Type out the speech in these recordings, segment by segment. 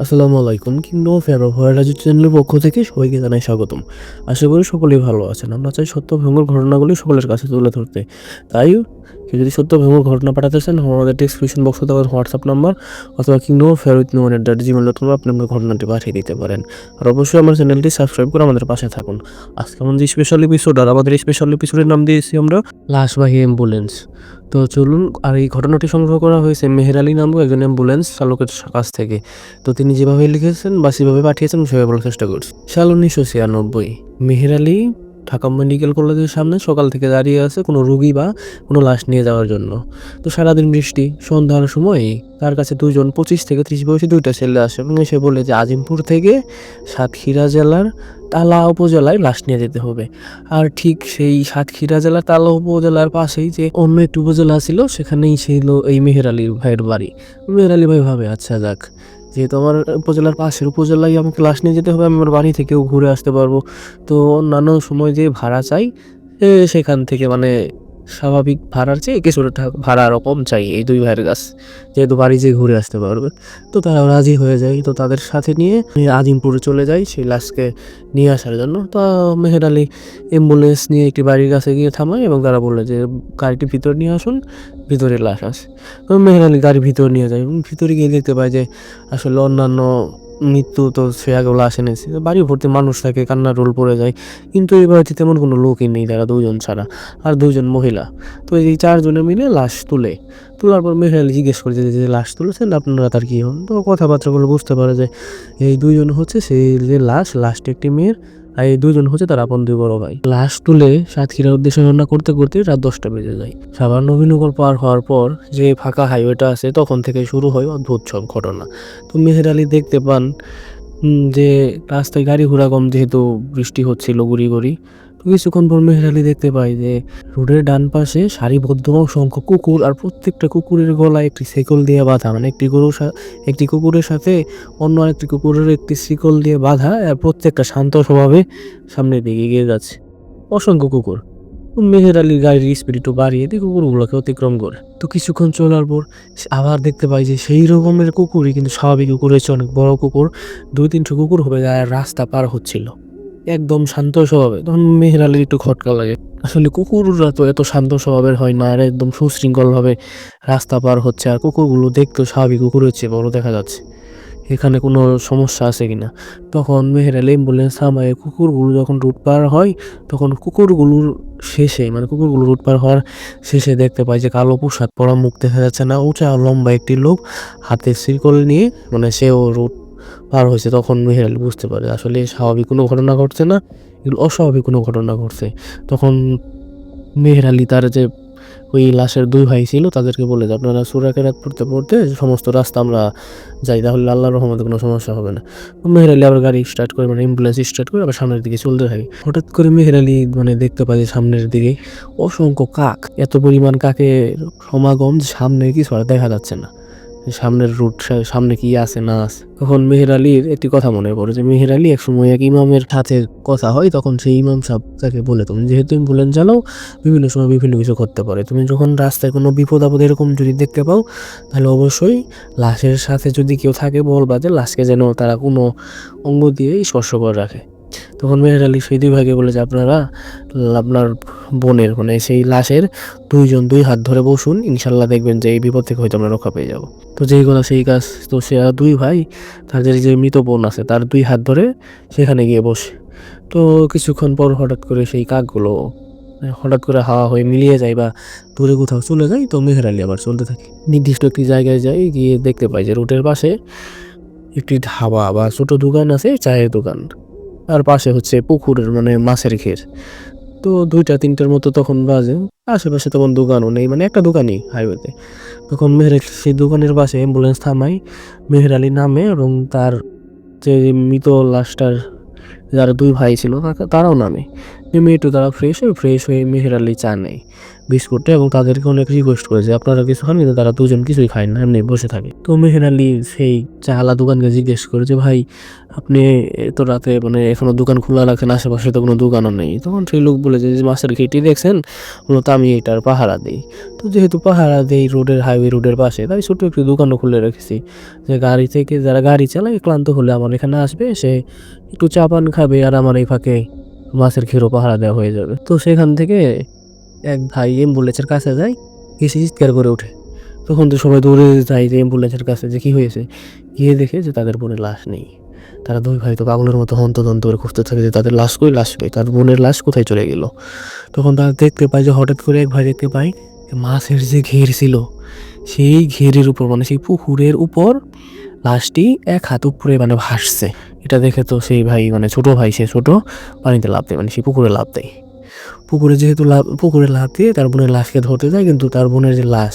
আসসালামু আলাইকুম। Kingdom of এরোভারাজু চ্যানেলের পক্ষ থেকে সবাইকে জানাই স্বাগতম। আশা করি সকলেই ভালো আছেন। আমরা চাই সত্য ভঙ্গুর ঘটনাগুলি সকলের কাছে তুলে ধরতে। তাই কেউ যদি সত্য ভঙ্গুর ঘটনা পাঠাতে চান, আমাদের ডেসক্রিপশন বক্সে দেওয়া হোয়াটসঅ্যাপ নাম্বার অথবা কিংডম অফ @gmail.com আপনি আপনার ঘটনাটি পাঠিয়ে দিতে পারেন। আর অবশ্যই আমার চ্যানেলটি সাবস্ক্রাইব করে আমাদের পাশে থাকুন। আজকে আমাদের স্পেশাল এপিসোড, আর আমাদের স্পেশাল এপিসোডের নাম দিয়েছি আমরা লাশবাহী অ্যাম্বুলেন্স। তো চলুন, আর এই ঘটনাটি সংগ্রহ করা হয়েছে মেহের আলী নামক একজন অ্যাম্বুলেন্স চালকের কাছ থেকে। তো তিনি যেভাবে লিখেছেন বা যেভাবে পাঠিয়েছেন সেভাবে বলার চেষ্টা করছি। সাল 1996। মেহের আলী ঢাকা মেডিকেল কলেজের সামনে সকাল থেকে দাঁড়িয়ে আছে কোনো রুগী বা কোনো লাশ নিয়ে যাওয়ার জন্য। তো সারাদিন বৃষ্টি। সন্ধ্যার সময় তার কাছে 25 থেকে 30 বয়সী দুইটা ছেলে আসে এবং এসে বলে যে আজিমপুর থেকে সাতক্ষীরা জেলার তালা উপজেলায় লাশ নিয়ে যেতে হবে। আর ঠিক সেই সাতক্ষীরা জেলার তালা উপজেলার পাশেই যে অন্য একটি উপজেলা ছিল, সেখানেই ছিল এই মেহের আলী ভাইয়ের বাড়ি। মেহের আলী ভাই ভাবে, আচ্ছা যাক, যেহেতু আমার উপজেলার পাশের উপজেলায় আমাকে লাশ নিয়ে যেতে হবে, আমি আমার বাড়ি থেকেও ঘুরে আসতে পারবো। তো অন্যান্য সময় যে ভাড়া চাই, সেখান থেকে মানে স্বাভাবিক ভাড়ার চেয়ে কিছুটা ভাড়া কম চাই এই দুই ভাইয়ের কাছ, যেহেতু বাড়ি যেয়ে ঘুরে আসতে পারবে। তো তারা রাজি হয়ে যায়। তো তাদের সাথে নিয়ে আজিমপুরে চলে যায় সেই লাশকে নিয়ে আসার জন্য। তো মেহের আলী অ্যাম্বুলেন্স নিয়ে একটি বাড়ির কাছে গিয়ে থামায় এবং তারা বললে যে গাড়িটি ভিতর নিয়ে আসুন, ভিতরে লাশ আছে। তো মেহের আলী গাড়ি ভিতর নিয়ে যায় এবং ভিতরে গিয়ে দেখতে পায় যে আসলে অন্যান্য মৃত্যু তো সে আগেও লাশ এনেছে, বাড়ি ভর্তি মানুষ থাকে, কান্নার রোল পড়ে যায়। কিন্তু এই বাড়িতে তেমন কোনো লোকই নেই, তারা দুজন ছাড়া, আর দুজন মহিলা। তো এই চারজনে মিলে লাশ তোলার পর মেহের আলী জিজ্ঞেস করে যে লাশ তুলেছেন আপনারা, তার কি হন? তো কথাবার্তাগুলো বুঝতে পারে যে এই দুইজন হচ্ছে সেই যে লাশটি একটি মেয়ের, আর এই দুজন হচ্ছে তার আপন দুই বড় ভাই। লাশ তুলে সাতক্ষীরার উদ্দেশ্যে রওনা করতে করতে রাত 10টা বেজে যায়। সাভার নবীনগর পার হওয়ার পর যে ফাঁকা হাইওয়েটা আছে, তখন থেকে শুরু হয় অদ্ভুত সব ঘটনা। তো মেহের আলী দেখতে পান যে রাস্তায় গাড়ি ঘোড়া কম, যেহেতু বৃষ্টি হচ্ছিল গুড়ি গুড়ি। তো কিছুক্ষণ পর মেহের আলী দেখতে পাই যে রোডের ডান পাশে সারিবদ্ধ অসংখ্য কুকুর, আর প্রত্যেকটা কুকুরের গলায় একটি শিকল দিয়ে বাঁধা, মানে একটি কুকুরের সাথে অন্য আরেকটি কুকুরের একটি শিকল দিয়ে বাঁধা, আর প্রত্যেকটা শান্ত স্বভাবে সামনের দিকে এগিয়ে যাচ্ছে। অসংখ্য কুকুর। মেহের আলীর গাড়ির স্পিড একটু বাড়িয়ে দিয়ে কুকুরগুলোকে অতিক্রম করে। তো কিছুক্ষণ চলার পর আবার দেখতে পাই যে সেই রকমের কুকুরই, কিন্তু স্বাভাবিক কুকুর হচ্ছে, অনেক বড় কুকুর, 2-300 কুকুর হবে, রাস্তা পার হচ্ছিল একদম শান্ত স্বভাবে। তখন মেহের আলীর একটু খটকা লাগে, আসলে কুকুররা তো এত শান্ত স্বভাবের হয় না, আর একদম সুশৃঙ্খল ভাবে রাস্তা পার হচ্ছে, আর কুকুরগুলো দেখতেও স্বাভাবিক কুকুরের চেয়ে বড় দেখা যাচ্ছে। এখানে কোনো সমস্যা আছে কিনা। তখন মেহের আলী অ্যাম্বুলেন্স থামায়। কুকুরগুলো যখন রুট পার হয়, তখন কুকুরগুলোর শেষে, মানে কুকুরগুলো রুট পার হওয়ার শেষে দেখতে পাই যে কালো পোশাক পরা, মুখ দেখা যাচ্ছে না, উঁচা লম্বা একটি লোক হাতে শিকল নিয়ে, মানে সেও রুট পার হয়েছে। তখন মেহের আলী বুঝতে পারে আসলে স্বাভাবিক কোনো ঘটনা ঘটছে না, এগুলো অস্বাভাবিক কোনো ঘটনা ঘটছে। তখন মেহের আলী তার যে ওই লাশের দুই ভাই ছিল তাদেরকে বলে যে আপনারা সূরা কেরাত পড়তে পড়তে সমস্ত রাস্তা আমরা যাই, তাহলে আল্লাহর রহমতে কোনো সমস্যা হবে না। মেহের আলী আবার গাড়ি স্টার্ট করে, মানে অ্যাম্বুলেন্স স্টার্ট করে আবার সামনের দিকে চলতে থাকে। হঠাৎ করে মেহের আলী মানে দেখতে পায় যে সামনের দিকে অসংখ্য কাক, এত পরিমাণ কাকের সমাগম যে সামনে কিছু আর দেখা যাচ্ছে না, সামনের রুট, সামনে কি আছে না আছে। তখন মেহের আলীর একটি কথা মনে পড়ে যে মেহের আলী একসময় এক ইমামের সাথে কথা হয়। তখন সেই ইমাম সাহেব তাকে বলে, তুমি যেহেতু অ্যাম্বুলেন্স চালাও, বিভিন্ন সময় বিভিন্ন কিছু করতে পারে, তুমি যখন রাস্তায় কোনো বিপদ আপদ এরকম যদি দেখতে পাও, তাহলে অবশ্যই লাশের সাথে যদি কেউ থাকে বলবা যে লাশকে যেন তারা কোনো অঙ্গ দিয়ে স্পর্শ করে রাখে। তখন মেহের আলী সেই দুই ভাইকে বলে যে আপনারা আপনার বোনের, মানে সেই লাশের দুই হাত ধরে বসুন, ইনশাল্লাহ দেখবেন যে এই বিপদ থেকে হয়তো আমরা রক্ষা পেয়ে যাবো। তো যেই কথা সেই কাজ। তো সে দুই ভাই তাদের যে মৃত বোন আছে তার 2 হাত ধরে সেখানে গিয়ে বসে। তো কিছুক্ষণ পর হঠাৎ করে সেই কাকগুলো হঠাৎ করে হাওয়া হয়ে মিলিয়ে যায় বা দূরে কোথাও চলে যায়। তো মেহের আলী আবার চলতে থাকে, নির্দিষ্ট একটি জায়গায় যায়, গিয়ে দেখতে পাই যে রোডের পাশে একটি ধাবা বা ছোট দোকান আছে, চায়ের দোকান, আর পাশে হচ্ছে পুকুরের, মানে মাছের ঘের। তো 2টা-3টার মতো তখন বাজে, আশেপাশে তখন দোকানও নেই, মানে একটা দোকানই হাইওয়েতে। তখন সেই দোকানের পাশে অ্যাম্বুলেন্স থামাই, মেহের আলী নামে এবং তার যে মৃত লাশটার যারা দুই ভাই ছিল তারাও নামে। নেমে একটু তারা ফ্রেশ হয়ে মেহের আলী চা নেয় বিস্কুটটা, এবং তাদেরকে অনেক রিকোয়েস্ট করে যে আপনারা কিছু খান, কিন্তু তারা দুজন কিছুই খায় না, এমনি বসে থাকে। তো মেহের আলী সেই চাওয়ালা দোকানকে জিজ্ঞেস করে যে ভাই আপনি এত রাতে মানে এখনো দোকান খোলা রাখেন, আশেপাশে তো কোনো দোকানও নেই। তখন সেই লোক বলে যে মাছের ঘেঁটি দেখছেন, মূলত আমি এটার পাহারা দিই। তো যেহেতু পাহারা দেই হাইওয়ে রোডের পাশে, তাই ছোটো একটু দোকানও খুলে রেখেছি, যে গাড়ি থেকে যারা গাড়ি চালায় ক্লান্ত হলে আমার এখানে আসবে, সে একটু চা পান খাবে, আর আমার এই ফাঁকে মাছের ঘেরও পাহারা দেওয়া হয়ে যাবে। তো সেখান থেকে এক ভাই অ্যাম্বুলেন্সের কাছে যায়, এসে চিৎকার করে ওঠে। তখন তো সবাই দৌড়ে যায় যে অ্যাম্বুলেন্সের কাছে, যে কী হয়েছে। গিয়ে দেখে যে তাদের বোনের লাশ নেই। তারা দুই ভাই তো পাগলের মতো হন্তদন্ত করে খুঁজতে থাকে যে তাদের লাশ কই, তার বোনের লাশ কোথায় চলে গেল। তখন তারা দেখতে পায় যে হঠাৎ করে এক ভাই দেখতে পায় মাছের যে ঘের ছিল, সেই ঘেরের উপর মানে সেই পুকুরের উপর লাশটি এক হাত উপরে মানে ভাসছে। এটা দেখে তো সেই ভাই মানে ছোট ভাই, সে ছোট পানিতে লাফ দেয়, মানে সেই পুকুরে লাফ দেয়। পুকুরে লাফ দিয়ে তার বোনের লাশকে ধরতে যায়, কিন্তু তার বোনের যে লাশ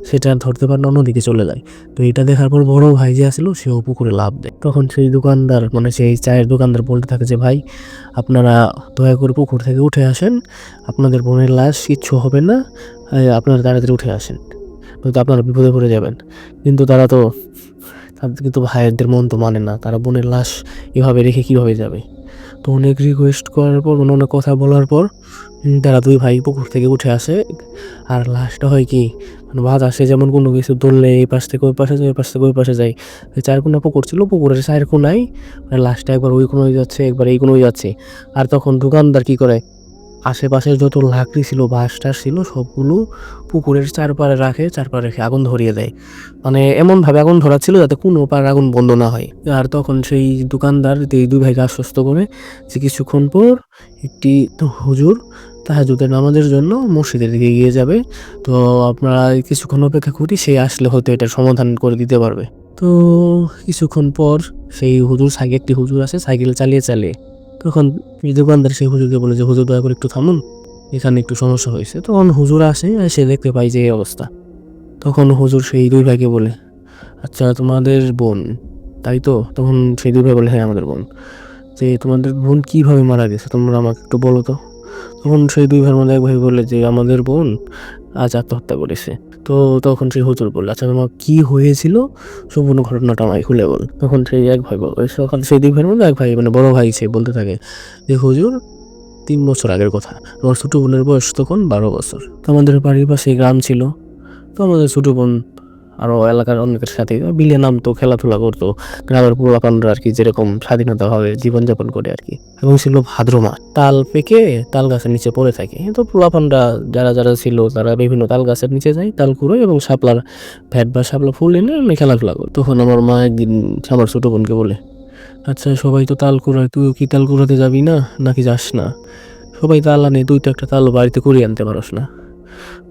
সেটা ধরতে পারে না, অন্যদিকে চলে যায়। তো এটা দেখার পর বড় ভাই যে আসলো সেও পুকুরে লাফ দেয়। তখন সেই দোকানদার মানে সেই চায়ের দোকানদার বলতে থাকে যে ভাই আপনারা দয়া করে পুকুর থেকে উঠে আসেন, আপনাদের বোনের লাশ কিচ্ছু হবে না, আপনারা তাড়াতাড়ি উঠে আসেন, নয়তো আপনারা বিপদে পড়ে যাবেন। কিন্তু কিন্তু ভাইয়েরদের মন তো মানে না, তারা বোনের লাশ এভাবে রেখে কীভাবে যাবে। তো অনেক রিকোয়েস্ট করার পর অনেক কথা বলার পর তারা দুই ভাই পুকুর থেকে উঠে আসে। আর লাশটা হয় কি মানে বাদ আসে, যেমন কোনো কিছু ধরলে এই পাশ থেকে ওই পাশে যায়, ওই পাশ থেকে ওই পাশে যায়। চার কোনা পুকুর ছিল, পুকুরের চার কোনায় মানে লাশটা একবার ওই কোনোই যাচ্ছে, একবার এই কোনোই যাচ্ছে। আর তখন দোকানদার কি করে, আশেপাশের যত লাকড়ি ছিল বাঁশ টাস ছিল সবগুলো পুকুরের চারপাড়ে রেখে আগুন ধরিয়ে দেয়। মানে এমনভাবে আগুন ধরাচ্ছিল যাতে কোনো পার আগুন বন্ধ না হয়। আর তখন সেই দোকানদার এই দুই ভাইকে আশ্বস্ত করে যে কিছুক্ষণ পর একটি হুজুর তাহাজ্জুদের নামাজের জন্য মসজিদের দিকে এগিয়ে যাবে, তো আপনারা কিছুক্ষণ অপেক্ষা করি, সে আসলে হয়তো এটার সমাধান করে দিতে পারবে। তো কিছুক্ষণ পর সেই একটি হুজুর আসে সাইকেল চালিয়ে। তখন এই দোকানদার সেই হুজুরকে বলে যে হুজুর দয়া করে একটু থামুন, এখানে একটু সমস্যা হয়েছে। তখন হুজুর আসে, এসে দেখতে পাই যে এই অবস্থা। তখন হুজুর সেই দুই ভাইকে বলে আচ্ছা তোমাদের বোন তাই তো? তখন সেই দুই ভাই বলে হ্যাঁ আমাদের বোন। যে তোমাদের বোন কীভাবে মারা গেছে তোমরা আমাকে একটু বলো তো। তখন সেই দুই ভাইয়ের মধ্যে এক ভাই বলে যে আমাদের বোন আজ আত্মহত্যা করেছে। তো তখন সেই হুজুর বলল আচ্ছা তোমার কী হয়েছিল সম্পূর্ণ ঘটনাটা আমায় খুলে বল। তখন সেই এক ভাই বল, তখন সেই দুই ভাইয়ের মধ্যে এক ভাই মানে বড় ভাই সে বলতে থাকে যে হুজুর 3 বছর আগের কথা, আমার ছোটো বোনের বয়স তখন 12 বছর। তো আমাদের বাড়ির পাশে গ্রাম ছিল, তো আমাদের ছোটো বোন আরও এলাকার অনেকের সাথে বিলে নামতো, খেলাধুলা করতো, গ্রামের পোলাপানরা আর কি যেরকম স্বাধীনতাভাবে জীবনযাপন করে আর কি। এবং ছিল ভাদ্র মাস, তাল পেকে তাল গাছের নিচে পড়ে থাকে। তো পোলাপানরা যারা যারা ছিল তারা বিভিন্ন তাল গাছের নিচে যায়, তাল কুড়োয় এবং শাপলার ফ্যাট বা শাপলা ফুল এনে আমি খেলাধুলা করি। তখন আমার মা একদিন আমার ছোটো বোনকে বলে আচ্ছা সবাই তো তাল কুড়ায়, তুই কি তাল কুড়াতে যাবি না নাকি যাস না? সবাই তাল আনে, তুই তো একটা তাল বাড়িতে কুড়িয়ে আনতে পারস না।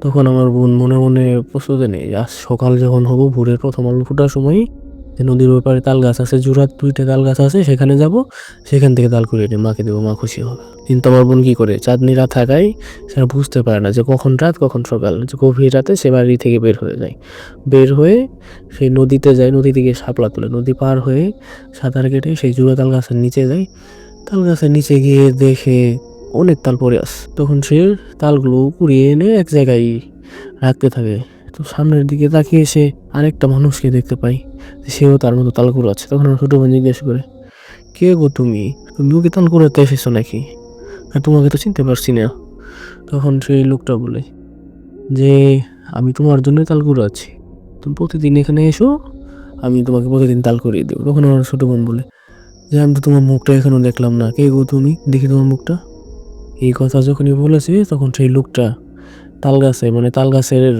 তখন আমার বোন মনে মনে প্রস্তুতি নেই, আজ সকাল যখন হবো ভোরের প্রথম আলো ফোটার সময় যে নদীর ওপারে তাল গাছ আছে, জোড়াত 2টা তাল গাছ আছে, সেখানে যাব, সেখান থেকে তাল কুড়িয়ে নিয়ে মাকে দেবো, মা খুশি হবে। কিন্তু আমার বোন কি করে, চাঁদনি রাত থাকায় সে বুঝতে পারে না যে কখন রাত কখন সকাল। যে গভীর রাতে সে বাড়ি থেকে বের হয়ে সেই নদীতে যায়, নদী থেকে শাপলা তোলে, নদী পার হয়ে সাঁতার কেটে সেই জোড়া তাল গাছের নিচে যায়। তাল গাছের নিচে গিয়ে দেখে অনেক তাল পড়ে আসে। তখন সে তালগুলো কুড়িয়ে এনে এক জায়গায় রাখতে থাকে। তো সামনের দিকে তাকিয়ে সে আরেকটা মানুষকে দেখতে পাই, সেও তার মতো তাল কুড়াচ্ছে। তখন আমার ছোটো বোন জিজ্ঞেস করে কে গো তুমিও কি তাল কুড়াতে এসেছো নাকি? আর তোমাকে তো চিনতে পারছি না। তখন সেই লোকটা বলে যে আমি তোমার জন্যই তাল কুড়াচ্ছি, তুমি প্রতিদিন এখানে এসো, আমি তোমাকে প্রতিদিন তাল কুড়িয়ে দেবো। তখন আমার ছোটো বোন বলে যে আমি তো তোমার মুখটা এখনো দেখলাম না, কে গো তুমি, দেখি তোমার মুখটা। এই কথা যখনই বলেছে তখন সেই লোকটা তাল গাছের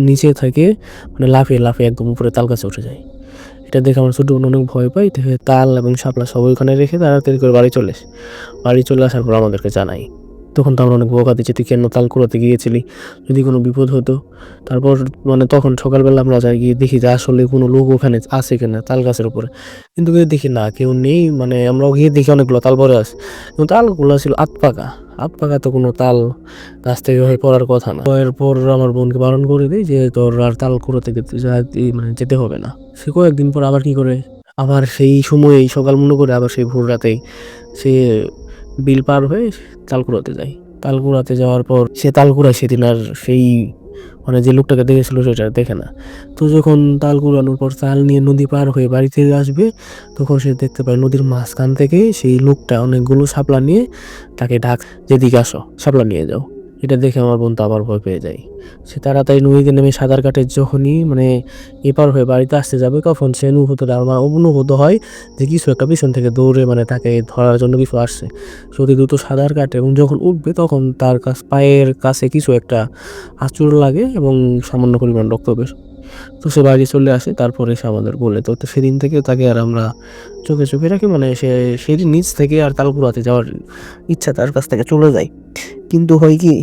নিচে থেকে মানে লাফিয়ে একদম উপরে তাল গাছে উঠে যায়। এটা দেখে আমার ছোটো বোন অনেক ভয় পাই, দেখে তাল এবং শাপলা সব ওইখানে রেখে তাড়াতাড়ি করে বাড়ি চলে আসার পর আমাদেরকে জানাই। তখন তো আমরা অনেক বকা দিচ্ছি, তুই কেন তাল কুড়াতে গিয়েছিলি, যদি কোনো বিপদ হতো। তারপর মানে তখন সকালবেলা আমরা যাই, গিয়ে দেখি যে আসলে কোনো লোক ওখানে আছে কিনা তাল গাছের উপরে, কিন্তু গিয়ে দেখি না কেউ নেই। মানে আমরা গিয়ে দেখি অনেকগুলো তাল পড়ে আছে, কিন্তু তালগুলো ছিল আধ পাকা, তো কোনো তাল গাছ থেকে হয়ে পড়ার কথা না। এরপর আমার বোনকে বারণ করে দিই যে তোর আর তাল কুড়াতে মানে যেতে হবে না। সে কয়েকদিন পর আবার কি করে আবার সেই সময়েই সকাল মনে করে আবার সেই ভোর রাতেই সে বিল পার হয়ে তালকুড়াতে যায়। তালকুড়াতে যাওয়ার পর সে তালকুড়া সেদিন আর সেই মানে যে লোকটাকে দেখেছিল সেটা দেখে না। তো যখন তাল কুড়ানোর পর তাল নিয়ে নদী পার হয়ে বাড়িতে আসবে, তখন সে দেখতে পায় নদীর মাঝখান থেকে সেই লোকটা অনেকগুলো শাপলা নিয়ে তাকে ডাক, যেদিকে আসো শাপলা নিয়ে যাও। এটা দেখে আমার বোন তো আবার ভয় পেয়ে যায়। সে তাড়াতাড়ি নদীতে নেমে সাঁতার কাটে, যখনই মানে এপার হয়ে বাড়িতে আসতে যাবে তখন সে অনুভূত হয় যে কিছু একটা পিছন থেকে দৌড়ে মানে তাকে ধরার জন্য কিছু আসছে। সে অতি দ্রুত সাঁতার কাটে এবং যখন উঠবে তখন তার পায়ের কাছে কিছু একটা আঁচড় লাগে এবং সামান্য পরিমাণ রক্ত বের। তো সে বাড়ি চলে আসে, তারপরে সে আমাদের বলে। তো সেদিন থেকে তাকে আর আমরা চোখে চোখে রাখি, মানে সে সেদিন নিজ থেকে আর তালপুরাতে যাওয়ার ইচ্ছা তার কাছ থেকে চলে যায়। কিন্তু হয় কি,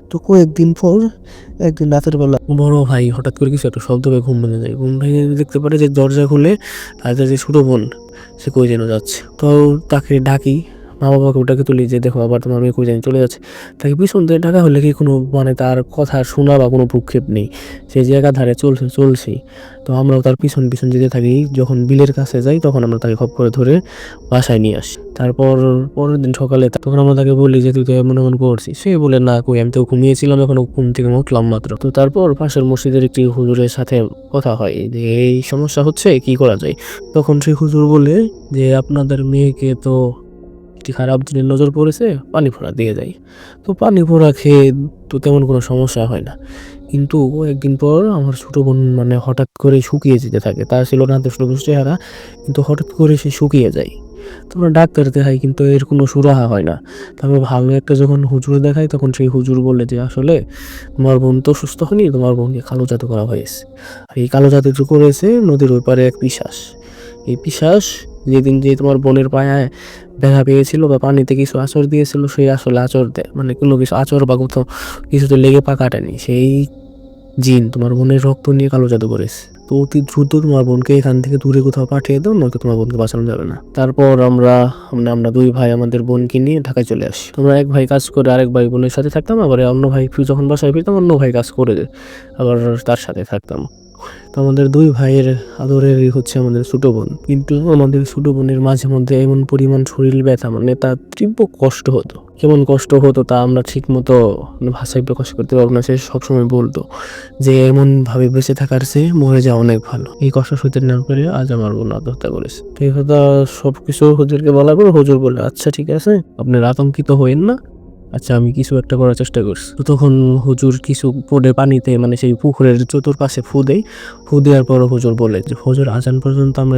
তো কয়েকদিন পর একদিন রাতের বেলা বড় ভাই হঠাৎ করে কিছু একটা শব্দ পেয়ে ঘুম ভেঙে যায়। ঘুম ভেঙে দেখতে পারে যে দরজা খুলে তাদের যে ছোটো বোন সে কই যেন যাচ্ছে। তো তাকে ডাকি, মা বাবাকে ওটাকে তুলি যে দেখো আবার তোমার মেয়ে কই যেন চলে যাচ্ছে। তাকে পিছন থেকে ডাকা হলে কি কোনো মানে তার কথা শোনা বা কোনো ভ্রুক্ষেপ নেই, সে জায়গা ধারে চলছেই। তো আমরাও তার পিছন পিছন যেতে থাকি। যখন বিলের কাছে যাই তখন আমরা তাকে খপ করে ধরে বাসায় নিয়ে আসি। তারপর পরের দিন সকালে তখন আমরা তাকে বলি যে তুই তো এমন এমন করছিস। সে বলে না কই, আমি তো ঘুমিয়েছিলাম, এখন ঘুম থেকে উঠলাম মাত্র। তো তারপর পাশের মসজিদের একটি হুজুরের সাথে কথা হয় যে এই সমস্যা হচ্ছে, কি করা যায়। তখন সেই হুজুর বলে যে আপনাদের মেয়েকে তো একটি খারাপ জিনের নজর পড়েছে, পানি ফোড়া দিয়ে যায়। তো পানি ফোড়া খেয়ে তো তেমন কোনো সমস্যা হয় না। কিন্তু একদিন পর আমার ছোটো বোন মানে হঠাৎ করে শুকিয়ে যেতে থাকে। তার ছিল না দোষ চেহারা, কিন্তু হঠাৎ করে সে শুকিয়ে যায়। তোমরা ডাক্তার দেখাই কিন্তু এর কোনো সুরাহা হয় না। তারপর ভালো একটা যখন হুজুর দেখায় তখন সেই হুজুর বলে যে আসলে তোমার বোন তো সুস্থ হয়নি, তোমার বোনকে কালো জাদু করা হয়েছে। আর এই কালো জাদুটা করেছে নদীর ওই পারে এক পিশাচ। এই পিশাচ যেদিন যে তোমার বোনের পায়ে দেখা পেয়েছিল বা পানিতে কিছু আঁচড় দিয়েছিল, সেই আসলে আঁচড় দেয় মানে কোনো কিছু আঁচড় বা কোথাও কিছুতে লেগে পা কাটেনি, সেই জিন তোমার বোনের রক্ত নিয়ে কালো জাদু করেছে। তো অতি দ্রুত তোমার বোনকে এখান থেকে দূরে কোথাও পাঠিয়ে দাও, নয়তো তোমার বোনকে বাঁচানো যাবে না। তারপর আমরা দুই ভাই আমাদের বোনকে নিয়ে ঢাকায় চলে আসি। আমরা এক ভাই কাজ করে আরেক ভাই বোনের সাথে থাকতাম, আবার অন্য ভাই যখন বাসায় ফিরতাম অন্য ভাই কাজ করে আবার তার সাথে থাকতাম। তো আমাদের দুই ভাইয়ের আদরেরই হচ্ছে আমাদের ছোটো বোন। কিন্তু আমাদের ছোটো বোনের মাঝে মধ্যে এমন পরিমাণ শরীর ব্যথা, মানে তার তীব্র কষ্ট হতো। কেমন কষ্ট হতো তা আমরা ঠিক মতো ভাষায় প্রকাশ করতে পারবো না। সে সবসময় বলতো যে এমনভাবে বেঁচে থাকার চেয়ে মরে যাওয়া অনেক ভালো। এই কষ্ট সইতে না করে আজ আমার বোন আত্মহত্যা করেছে। তো এই কথা সব কিছু হুজুরকে বলার পর হুজুর বলে আচ্ছা ঠিক আছে, আপনারা আতঙ্কিত হইেন না, আচ্ছা আমি কিছু একটা করার চেষ্টা করছি। তো তখন হুজুর কিছু পড়ে পানিতে মানে সেই পুকুরের চতুর্পাশে ফু দেওয়ার পর হুজুর বলে যে ফজর আজান পর্যন্ত আমরা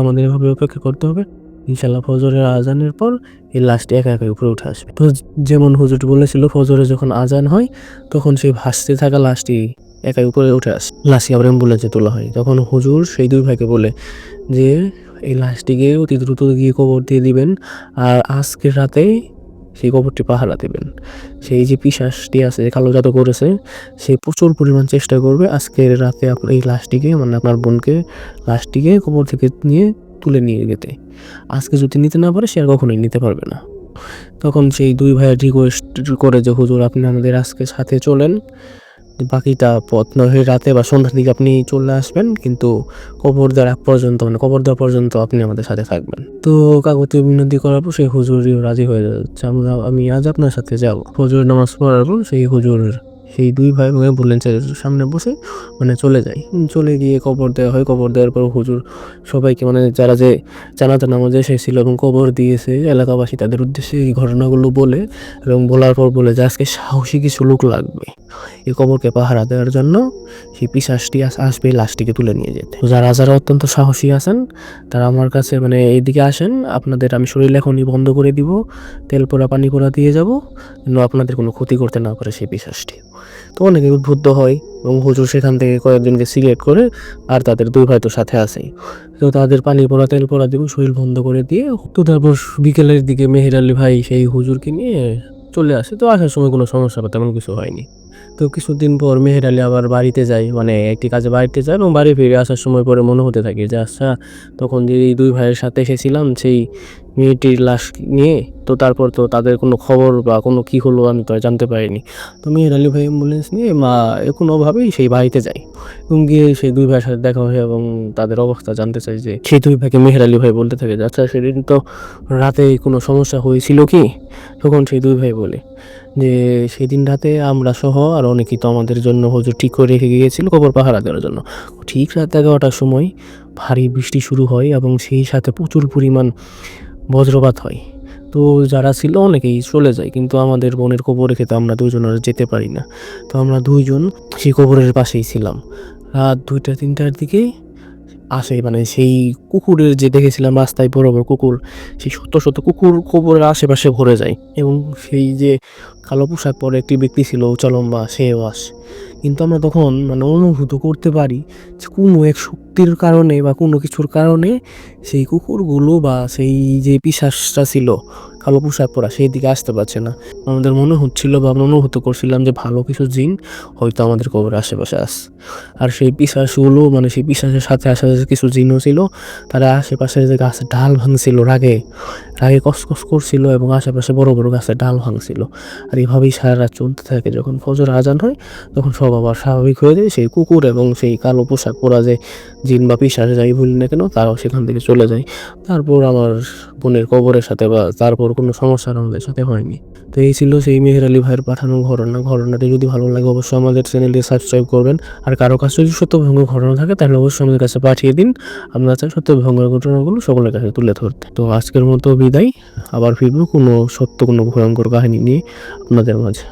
আমাদের এভাবে অপেক্ষা করতে হবে। ইনশাল্লাহ ফজরের আজানের পর এই লাশটি একা একা উপরে উঠে আসবে। তো যেমন হুজুর বলেছিল, ফজরে যখন আজান হয় তখন সেই ভাসতে থাকা লাশটি একাই উপরে উঠে আসে। লাশটি আবার অ্যাম্বুলেন্সে তোলা হয়। তখন হুজুর সেই দুই ভাইকে বলে যে এই লাশটিকে অতি দ্রুত গিয়ে কবর দিয়ে দিবেন, আর আজকের রাতেই সেই কবরটি পাহারা দেবেন। সেই যে পিশাচটি আছে যে কালো জাদু করেছে, সে প্রচুর পরিমাণ চেষ্টা করবে আজকের রাতে আপনার এই লাশটিকে মানে আপনার বোনকে লাশটিকে কবর থেকে নিয়ে তুলে নিয়ে যেতে। আজকে যদি নিতে না পারে সে আর কখনোই নিতে পারবে না। তখন সেই দুই ভাইয়ের রিকোয়েস্ট করে যে হুজুর আপনি আমাদের আজকে সাথে চলেন, বাকিটা পথ নয় রাতে বা সন্ধ্যার দিকে আপনি চলে আসবেন, কিন্তু কবর দেওয়া পর্যন্ত আপনি আমাদের সাথে থাকবেন। তো কাকতি বিনতি করার পর সেই হুজুরিও রাজি হয়ে যাচ্ছে, আমি আজ আপনার সাথে যাব। ফজর নামাজ পড়ার পর সেই দুই ভাই বললেন সামনে বসে মানে চলে যাই। চলে গিয়ে কবর দেওয়া হয়। কবর দেওয়ার পর হুজুর সবাইকে মানে যারা যে জানাজা নামাজে এসেছিল এবং কবর দিয়েছে এলাকাবাসী তাদের উদ্দেশ্যে এই ঘটনাগুলো বলে এবং বলার পর বলে যে আজকে সাহসী কিছু লোক লাগবে এই কবরকে পাহারা দেওয়ার জন্য। সেই পিশাচটি আসবে লাশটিকে তুলে নিয়ে যেতে। যারা যারা অত্যন্ত সাহসী আছেন তারা আমার কাছে মানে এইদিকে আসেন, আপনাদের আমি শরীর এখনই বন্ধ করে দিব, তেল পোড়া পানি পোড়া দিয়ে যাব, যেন আপনাদের কোনো ক্ষতি করতে না পারে সেই পিশাচটি। তো অনেকে উদ্বুদ্ধ হয় এবং হুজুর সেখান থেকে কয়েকজনকে সিলেক্ট করে, আর তাদের দুই ভাই তো সাথে আছেই, তো তাদের পানি পোড়া তেল পোড়া দিব শরীর বন্ধ করে দিয়ে। তো তারপর বিকেলের দিকে মেহের আলী ভাই সেই হুজুরকে নিয়ে চলে আসে। তো আসার সময় কোনো সমস্যা বা তেমন কিছু হয়নি। তো কিছুদিন পর মেহের আলী আবার বাড়িতে যায়, মানে একটি কাজে বাড়িতে যায় এবং বাড়ি ফিরে আসার সময় পরে মনে হতে থাকে যে আচ্ছা তখন যে এই দুই ভাইয়ের সাথে এসেছিলাম সেই মেয়েটির লাশ নিয়ে। তো তারপর তো তাদের কোনো খবর বা কোনো কী হলো আমি তো আর জানতে পারিনি। তো মেহের আলী ভাই অ্যাম্বুলেন্স নিয়ে কোনোভাবেই সেই বাড়িতে যায় এবং গিয়ে সেই দুই ভাইয়ের সাথে দেখা হয় এবং তাদের অবস্থা জানতে চাই। যে সেই দুই ভাইকে মেহের আলী ভাই বলতে থাকে যে আচ্ছা সেদিন তো রাতে কোনো সমস্যা হয়েছিল কি? তখন সেই দুই ভাই বলে যে সেদিন রাতে আমরা সহ আর অনেকেই তো আমাদের জন্য হুজুর ঠিক করে রেখে গিয়েছিল কবর পাহারা দেওয়ার জন্য। ঠিক রাত 11টার সময় ভারী বৃষ্টি শুরু হয় এবং সেই সাথে প্রচুর পরিমাণ বজ্রপাত হয়। তো যারা ছিল অনেকেই চলে যায়, কিন্তু আমাদের বোনের কবর রেখে তো আমরা দুজন আর যেতে পারি না। তো আমরা দুইজন সেই কবরের পাশেই ছিলাম। রাত 2টা-3টার দিকে আসে, মানে সেই কুকুরের যে দেখেছিলাম রাস্তায় বড় বড় কুকুর, সেই শত শত কুকুর কবরের আশেপাশে ভরে যায় এবং সেই যে কালো পোশাক পরে একটি ব্যক্তি ছিল উঁচা লম্বা, সেও আসে। কিন্তু আমরা তখন মানে অনুভূত করতে পারি যে কোনো এক শক্তির কারণে বা কোনো কিছুর কারণে সেই কুকুরগুলো বা সেই যে পিশাচটা ছিল কালো পোশাক পরা সেই দিকে আসতে পারছে না। আমাদের মনে হচ্ছিল বা আমরা অনুভূত করছিলাম যে ভালো কিছু জিন হয়তো আমাদের কবরের আশেপাশে আসছে। আর সেই পিশাচগুলো মানে সেই পিশাচের সাথে আসা যে কিছু জিনও ছিল, তারা আশেপাশে যে গাছের ডাল ভাঙছিল, রাগে রাগে কসকস করছিল এবং আশেপাশে বড় বড় গাছের ডাল ভাঙছিল। আর এভাবেই সারা রাত চলতে থাকে। যখন ফজর আজান হয় তখন সব আবার স্বাভাবিক হয়ে যায়। সেই কুকুর এবং সেই কালো পোশাক পরা যে জিন বা পিশাচ যাই বলি না কেন, তারাও সেখান থেকে চলে যায়। তারপর আমার বোনের কবরের সাথে বা তারপর কোনো সমস্যা আমাদের সাথে হয়নি। তো এই ছিল সেই মেহের আলী ভাইয়ের পাঠানো ঘটনাটি যদি ভালো লাগে অবশ্যই আমাদের চ্যানেলটি সাবস্ক্রাইব করবেন। আর কারো কাছে যদি সত্যভঙ্গ ঘটনা থাকে তাহলে অবশ্যই আমাদের কাছে পাঠিয়ে দিন। আমরা চাই সত্যভঙ্গের ঘটনাগুলো সকলের কাছে তুলে ধরতে। তো আজকের মতো বিদায়, আবার ফিরবো কোনো ভয়ঙ্কর কাহিনী নিয়ে আপনাদের মাঝে।